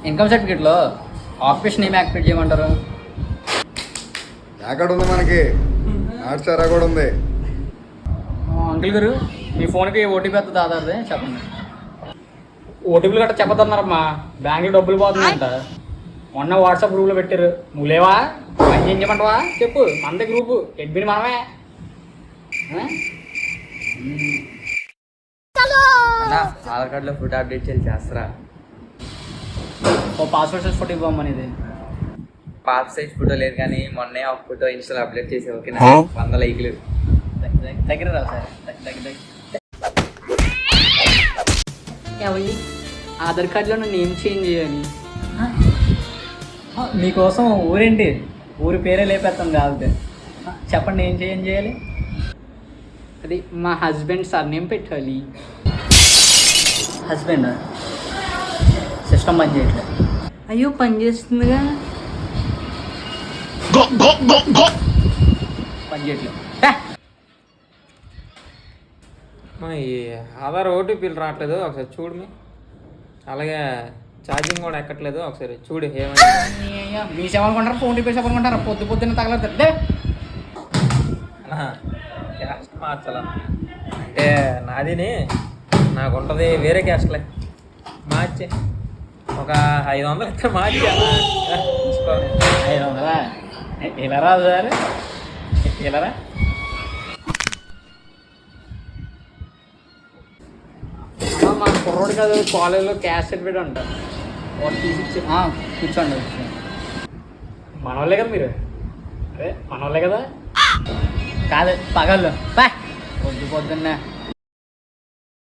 Income సర్టిఫికేట్లో occupation ఏమి activate చేయమంటారు? ఎక్కడ ఉంది మనకి ఆడ్చారా కూడా ఉంది. అంకుల్ గారు మీ ఫోన్కి ఓటీపీ వస్తుంది ఆధార్దే చెప్పండి. ఓటీపీలు గట్రా చెప్పదన్నారమ్మా, బ్యాంకులో డబ్బులు పోతున్నాయంట. మొన్న వాట్సాప్ గ్రూప్లో పెట్టారు, నువ్వు లేవా? పని చేయమంటావా చెప్పు, మనదే గ్రూపు, ఎడ్బిని మనమే. ఆధార్ కార్డులో ఫోటో అప్డేట్ చేస్తారా? ఓ పాస్వర్డ్ సైజ్ ఫోటో ఇవ్వమని. ఇది పాస్ సైజ్ ఫోటో లేదు కానీ మొన్నే ఒక ఫోటో ఇన్స్టాలో అప్డేట్ చేసి ఓకేనా 100 లైక్లు. దగ్గర రా సార్, దగ్గర ఏమండి ఆధార్ కార్డులో నన్ను ఏం చేంజ్ చేయాలి? మీకోసం ఊరేంటి, ఊరి పేరే లేపేస్తాం కాదు. చెప్పండి ఏం చేయాలి? అది మా హస్బెండ్ సర్నేమ్ పెట్టాలి. హస్బెండ్ సిస్టమ్ పని చేయట్లేదు. అయ్యో పని చేస్తుందిగా, పని చేయట్లేదు. ఈ ఆధార్ ఓటీపీలు రావట్లేదు, ఒకసారి చూడు. అలాగే ఛార్జింగ్ కూడా ఎక్కట్లేదు, ఒకసారి చూడు ఏమైనా. మీ సేవనుకుంటారా, ఫోన్ రిపేర్ చెప్పనుకుంటారా? పొద్దున్న తగలదే క్యాస్ట్ మార్చాలా అంటే నాదిని నాకు ఉంటుంది వేరే క్యాస్ట్లే మార్చి ఒక 500 ఇస్తే మార్చి తీసుకో. 500 ఇలా రాదు సార్, ఇలారా. మా కుర్రోడు కాదు, కాలేజీలో క్యాష్ సర్టిఫికేట్ అంటారు, వాడు తీసి కూర్చోండి. మనవాళ్ళే కదా మీరు? అదే మనవాళ్ళే కదా? కాదు పగళ్ళు పొద్దున్నే